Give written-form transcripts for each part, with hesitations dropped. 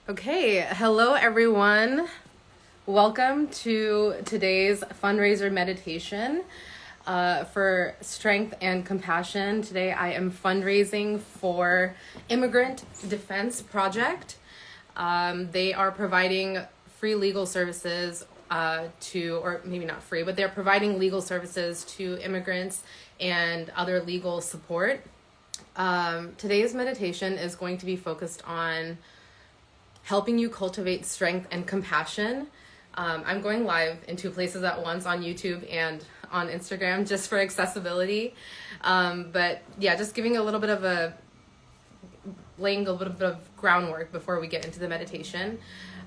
Okay, hello everyone. Welcome to today's fundraiser meditation for strength and compassion. Today I am fundraising for Immigrant Defense Project. They are providing free legal services or maybe not free, but they're providing legal services to immigrants and other legal support. Today's meditation is going to be focused on helping you cultivate strength and compassion. I'm going live in 2 places at once, on YouTube and on Instagram, just for accessibility. But yeah, just laying a little bit of groundwork before we get into the meditation.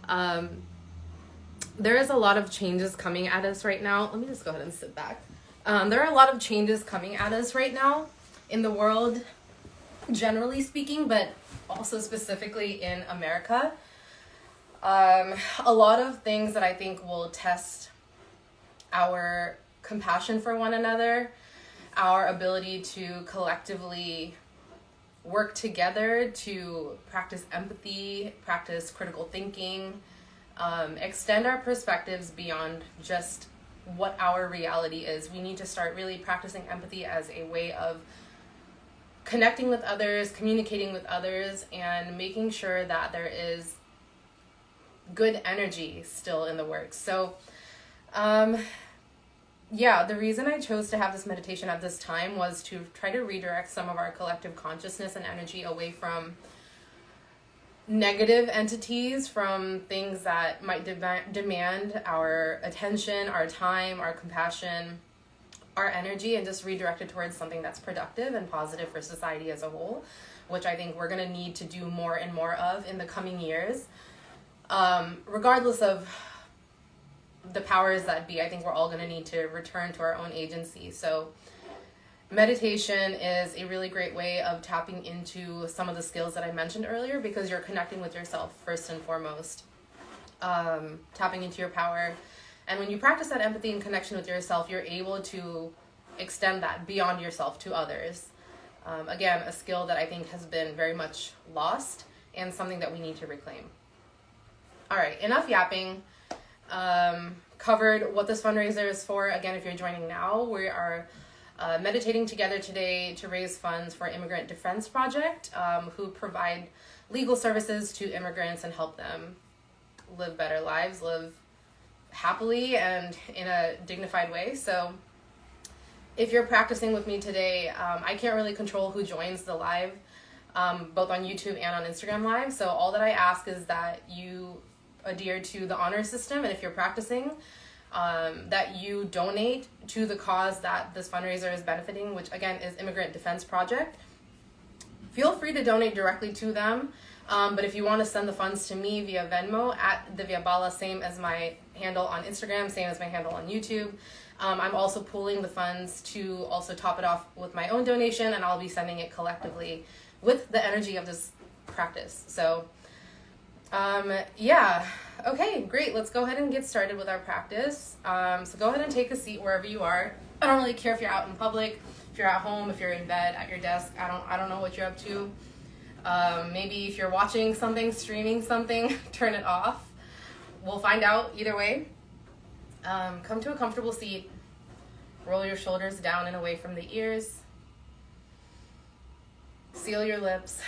There is a lot of changes coming at us right now. Let me just go ahead and sit back. There are a lot of changes coming at us right now in the world, generally speaking, but also specifically in America. A lot of things that I think will test our compassion for one another, our ability to collectively work together to practice empathy, practice critical thinking, extend our perspectives beyond just what our reality is. We need to start really practicing empathy as a way of connecting with others, communicating with others, and making sure that there is good energy still in the works. So, the reason I chose to have this meditation at this time was to try to redirect some of our collective consciousness and energy away from negative entities, from things that might demand our attention, our time, our compassion, our energy, and just redirect it towards something that's productive and positive for society as a whole, which I think we're going to need to do more and more of in the coming years. Regardless of the powers that be, I think we're all going to need to return to our own agency. So meditation is a really great way of tapping into some of the skills that I mentioned earlier, because you're connecting with yourself first and foremost, tapping into your power. And when you practice that empathy and connection with yourself, you're able to extend that beyond yourself to others. Again, a skill that I think has been very much lost and something that we need to reclaim. All right, enough yapping. Covered what this fundraiser is for. Again, if you're joining now, we are meditating together today to raise funds for Immigrant Defense Project, who provide legal services to immigrants and help them live better lives, live happily and in a dignified way. So if you're practicing with me today, I can't really control who joins the live, both on YouTube and on Instagram Live. So all that I ask is that you adhere to the honor system, and if you're practicing, that you donate to the cause that this fundraiser is benefiting, which again is Immigrant Defense Project. Feel free to donate directly to them, but if you want to send the funds to me via Venmo at Divya Bala, same as my handle on Instagram, same as my handle on YouTube. I'm also pooling the funds to also top it off with my own donation, and I'll be sending it collectively with the energy of this practice. So okay, great. Let's go ahead and get started with our practice. So go ahead and take a seat wherever you are. I don't really care if you're out in public, if you're at home, if you're in bed, at your desk. I don't know what you're up to. Maybe if you're watching something, streaming something, turn it off. We'll find out either way. Come to a comfortable seat. Roll your shoulders down and away from the ears. Seal your lips.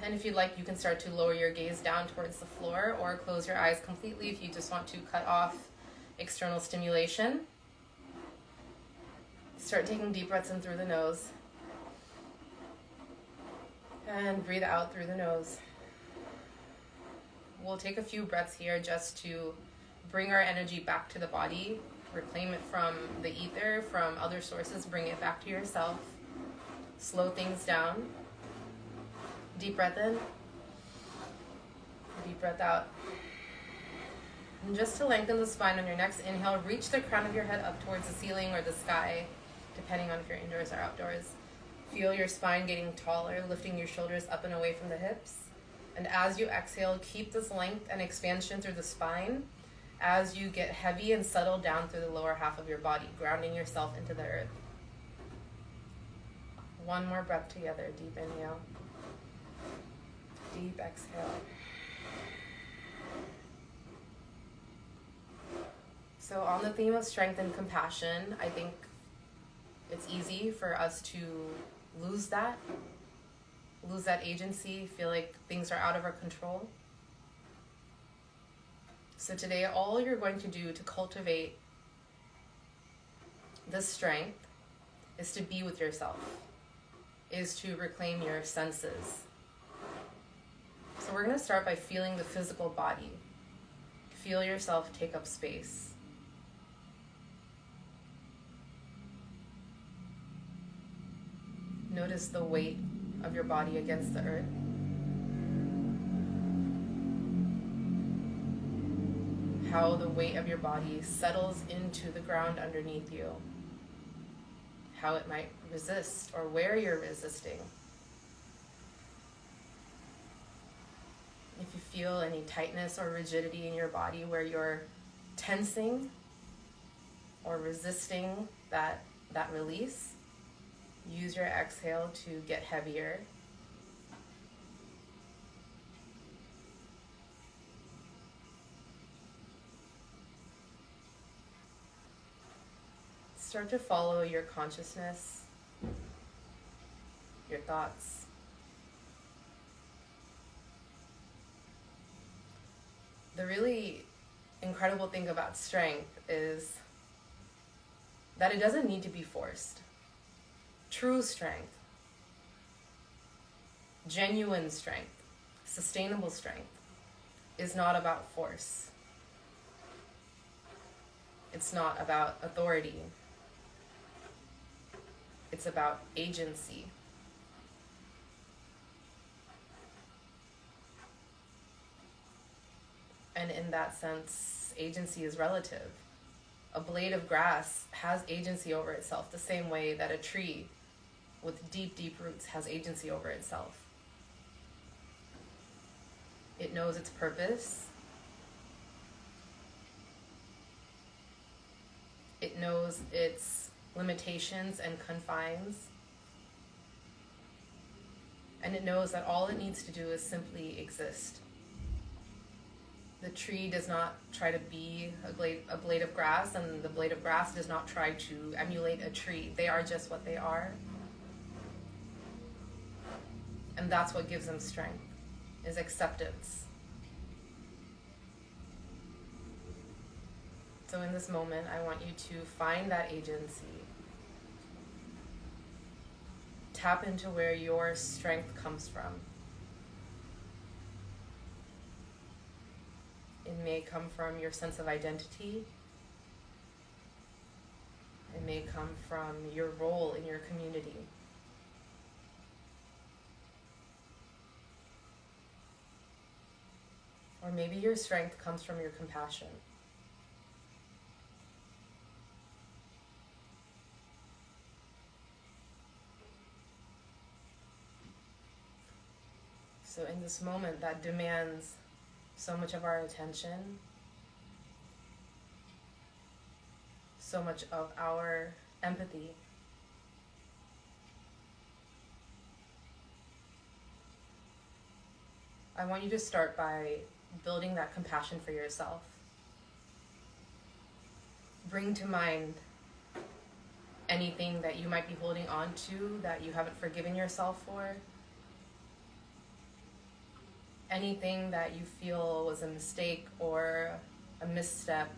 And if you'd like, you can start to lower your gaze down towards the floor, or close your eyes completely if you just want to cut off external stimulation. Start taking deep breaths in through the nose. And breathe out through the nose. We'll take a few breaths here just to bring our energy back to the body, reclaim it from the ether, from other sources, bring it back to yourself. Slow things down. Deep breath in, deep breath out. And just to lengthen the spine on your next inhale, reach the crown of your head up towards the ceiling or the sky, depending on if you're indoors or outdoors. Feel your spine getting taller, lifting your shoulders up and away from the hips. And as you exhale, keep this length and expansion through the spine as you get heavy and settle down through the lower half of your body, grounding yourself into the earth. One more breath together. Deep inhale. Deep exhale. So on the theme of strength and compassion, I think it's easy for us to lose that agency, feel like things are out of our control. So today, all you're going to do to cultivate this strength is to be with yourself, is to reclaim your senses. So we're going to start by feeling the physical body. Feel yourself take up space. Notice the weight of your body against the earth. How the weight of your body settles into the ground underneath you. How it might resist or where you're resisting. If you feel any tightness or rigidity in your body where you're tensing or resisting that release, use your exhale to get heavier. Start to follow your consciousness, your thoughts. The really incredible thing about strength is that it doesn't need to be forced. True strength, genuine strength, sustainable strength is not about force. It's not about authority. It's about agency. And in that sense, agency is relative. A blade of grass has agency over itself the same way that a tree with deep, deep roots has agency over itself. It knows its purpose. It knows its limitations and confines. And it knows that all it needs to do is simply exist. The tree does not try to be a blade of grass, and the blade of grass does not try to emulate a tree. They are just what they are. And that's what gives them strength, is acceptance. So in this moment, I want you to find that agency. Tap into where your strength comes from. It may come from your sense of identity. It may come from your role in your community. Or maybe your strength comes from your compassion. So in this moment that demands so much of our attention, so much of our empathy, I want you to start by building that compassion for yourself. Bring to mind anything that you might be holding on to that you haven't forgiven yourself for. Anything that you feel was a mistake or a misstep.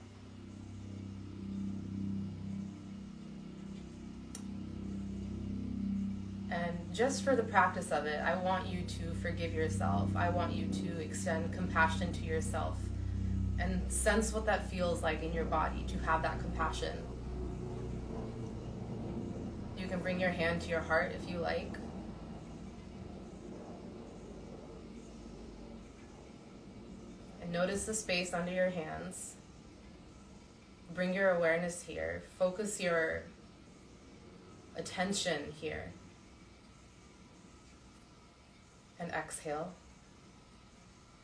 And just for the practice of it, I want you to forgive yourself. I want you to extend compassion to yourself and sense what that feels like in your body to have that compassion. You can bring your hand to your heart if you like. And notice the space under your hands. Bring your awareness here. Focus your attention here. And exhale.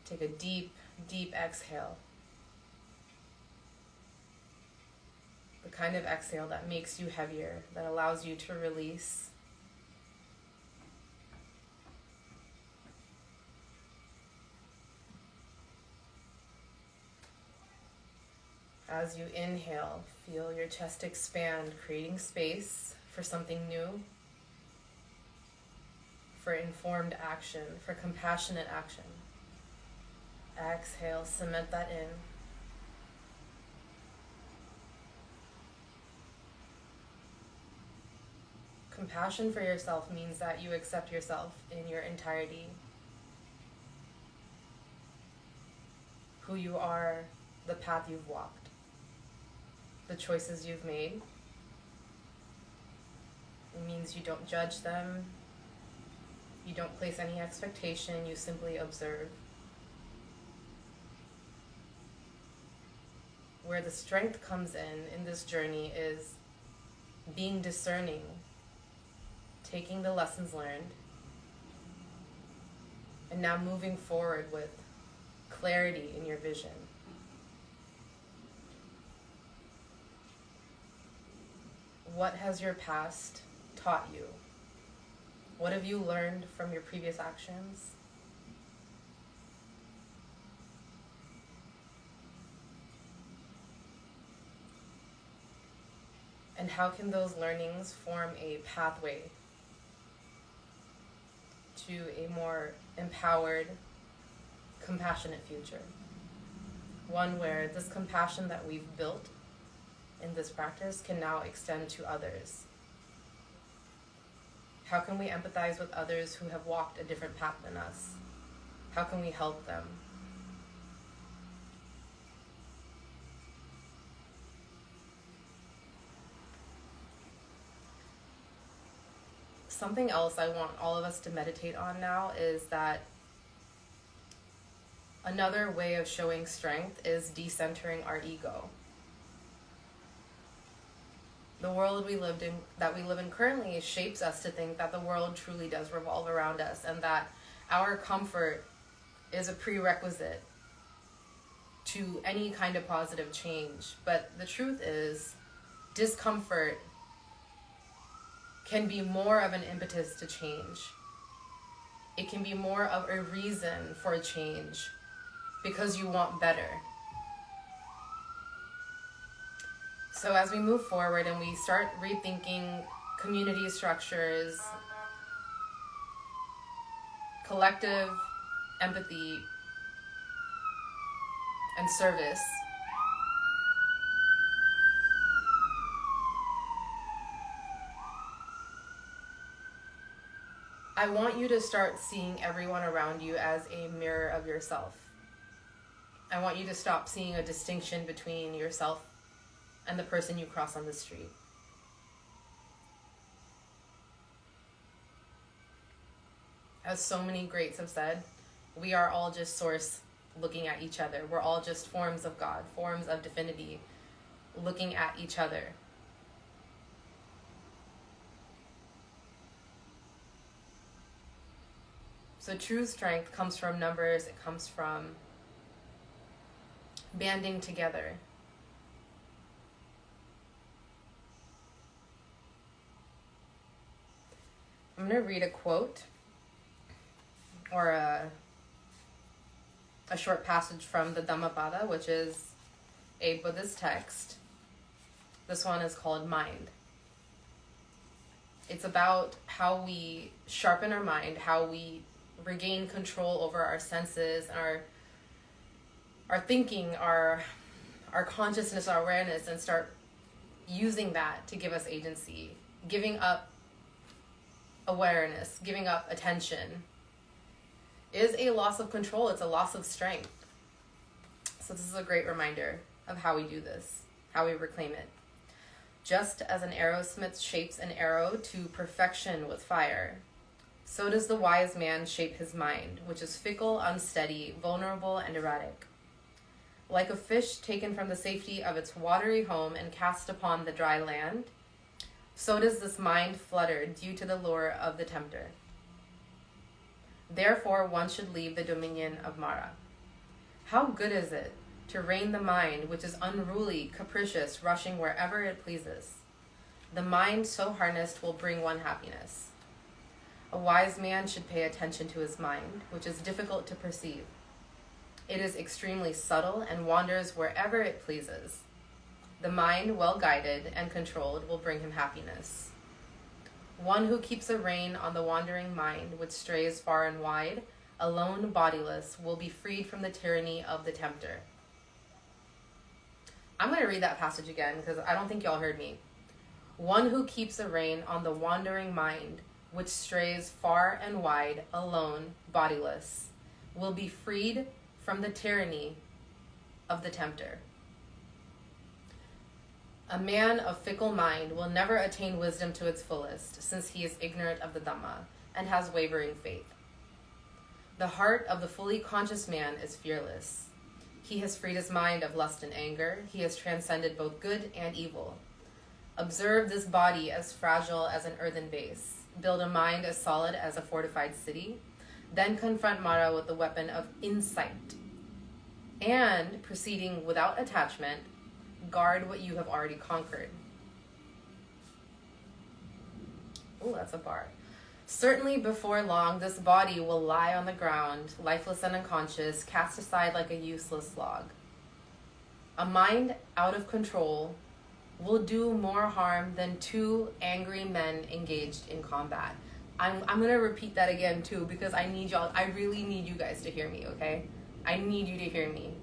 Take a deep, deep exhale. The kind of exhale that makes you heavier, that allows you to release. As you inhale, feel your chest expand, creating space for something new, for informed action, for compassionate action. Exhale, cement that in. Compassion for yourself means that you accept yourself in your entirety. Who you are, the path you've walked, the choices you've made. It means you don't judge them, you don't place any expectation, you simply observe. Where the strength comes in this journey is being discerning, taking the lessons learned, and now moving forward with clarity in your vision. What has your past taught you? What have you learned from your previous actions? And how can those learnings form a pathway to a more empowered, compassionate future? One where this compassion that we've built in this practice can now extend to others. How can we empathize with others who have walked a different path than us? How can we help them? Something else I want all of us to meditate on now is that another way of showing strength is decentering our ego. The world we live in currently shapes us to think that the world truly does revolve around us and that our comfort is a prerequisite to any kind of positive change. But the truth is, discomfort can be more of an impetus to change. It can be more of a reason for a change because you want better. So as we move forward and we start rethinking community structures, collective empathy and service, I want you to start seeing everyone around you as a mirror of yourself. I want you to stop seeing a distinction between yourself and the person you cross on the street. As so many greats have said, we are all just source looking at each other. We're all just forms of God, forms of divinity looking at each other. So true strength comes from numbers. It comes from banding together. I'm going to read a quote or a short passage from the Dhammapada, which is a Buddhist text. This one is called Mind. It's about how we sharpen our mind, how we regain control over our senses, our thinking, our consciousness, our awareness, and start using that to give us agency. Giving up awareness, giving up attention is a loss of control. It's a loss of strength. So this is a great reminder of how we do this, how we reclaim it. Just as an arrowsmith shapes an arrow to perfection with fire, so does the wise man shape his mind, which is fickle, unsteady, vulnerable, and erratic. Like a fish taken from the safety of its watery home and cast upon the dry land, so does this mind flutter due to the lure of the tempter. Therefore, one should leave the dominion of Mara. How good is it to rein the mind, which is unruly, capricious, rushing wherever it pleases? The mind so harnessed will bring one happiness. A wise man should pay attention to his mind, which is difficult to perceive. It is extremely subtle and wanders wherever it pleases. The mind, well guided and controlled, will bring him happiness. One who keeps a rein on the wandering mind, which strays far and wide, alone, bodiless, will be freed from the tyranny of the tempter. I'm going to read that passage again because I don't think y'all heard me. One who keeps a rein on the wandering mind, which strays far and wide, alone, bodiless, will be freed from the tyranny of the tempter. A man of fickle mind will never attain wisdom to its fullest, since he is ignorant of the Dhamma and has wavering faith. The heart of the fully conscious man is fearless. He has freed his mind of lust and anger. He has transcended both good and evil. Observe this body as fragile as an earthen vase. Build a mind as solid as a fortified city. Then confront Mara with the weapon of insight. And, proceeding without attachment, guard what you have already conquered. Oh, that's a bar. Certainly before long, this body will lie on the ground, lifeless and unconscious, cast aside like a useless log. A mind out of control will do more harm than two angry men engaged in combat. I'm going to repeat that again too, because I really need you guys to hear me, okay? I need you to hear me.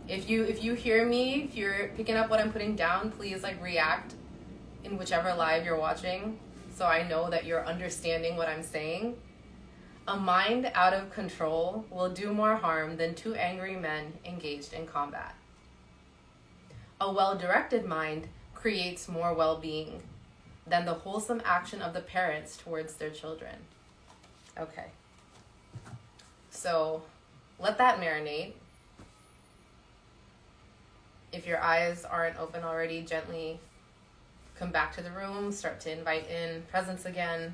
If you hear me, if you're picking up what I'm putting down, please react in whichever live you're watching, so I know that you're understanding what I'm saying. A mind out of control will do more harm than two angry men engaged in combat. A well-directed mind creates more well-being than the wholesome action of the parents towards their children. Okay. So let that marinate. If your eyes aren't open already, gently come back to the room, start to invite in presence again.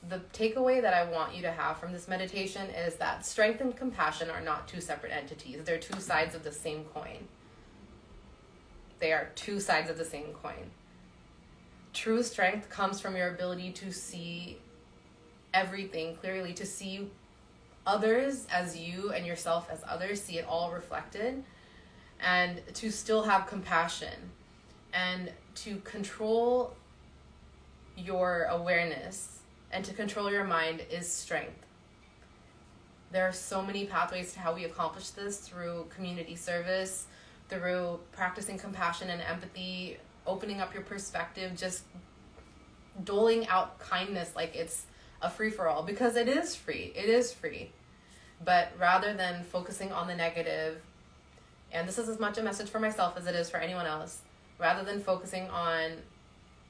The takeaway that I want you to have from this meditation is that strength and compassion are not two separate entities. They're two sides of the same coin. They are two sides of the same coin. True strength comes from your ability to see everything clearly, to see others as you and yourself as others, see it all reflected, and to still have compassion and to control your awareness and to control your mind is strength. There are so many pathways to how we accomplish this through community service, through practicing compassion and empathy, opening up your perspective, just doling out kindness like it's a free-for-all, because it is free. It is free. But rather than focusing on the negative, and this is as much a message for myself as it is for anyone else, rather than focusing on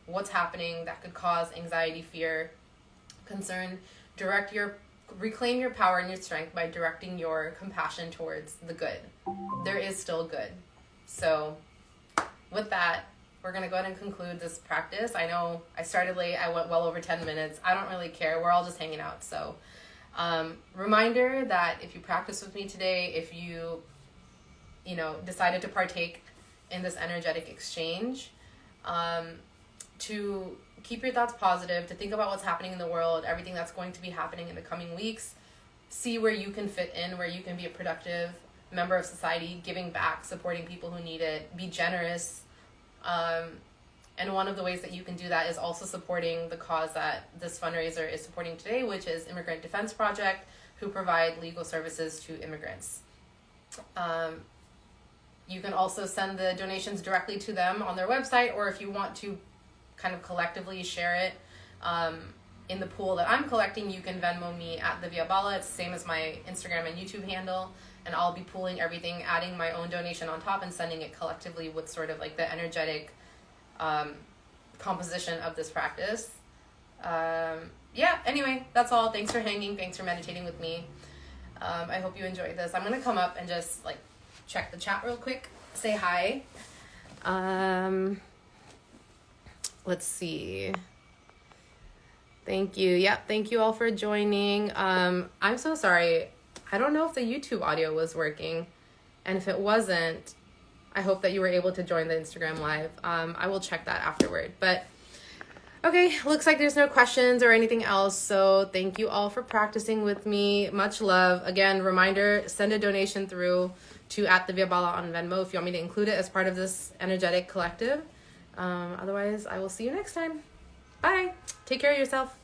what's happening that could cause anxiety, fear, concern, reclaim your power and your strength by directing your compassion towards the good. There is still good. So with that, we're going to go ahead and conclude this practice. I know I started late. I went well over 10 minutes. I don't really care. We're all just hanging out. So reminder that if you practice with me today, if you decided to partake in this energetic exchange, to keep your thoughts positive, to think about what's happening in the world, everything that's going to be happening in the coming weeks, see where you can fit in, where you can be a productive member of society, giving back, supporting people who need it, be generous. And one of the ways that you can do that is also supporting the cause that this fundraiser is supporting today, which is Immigrant Defense Project, who provide legal services to immigrants. You can also send the donations directly to them on their website, or if you want to kind of collectively share it in the pool that I'm collecting, you can Venmo me at Divya Bala. It's the same as my Instagram and YouTube handle, and I'll be pooling everything, adding my own donation on top and sending it collectively with sort of the energetic composition of this practice. Anyway, that's all. Thanks for hanging. Thanks for meditating with me. I hope you enjoyed this. I'm going to come up and just check the chat real quick. Say hi. Let's see. Thank you. Yep. Thank you all for joining. I'm so sorry. I don't know if the YouTube audio was working, and if it wasn't, I hope that you were able to join the Instagram live. I will check that afterward. But Okay, looks like there's no questions or anything else. So thank you all for practicing with me. Much love. Again, reminder, send a donation through to @DivyaBala on Venmo if you want me to include it as part of this energetic collective. Otherwise, I will see you next time. Bye. Take care of yourself.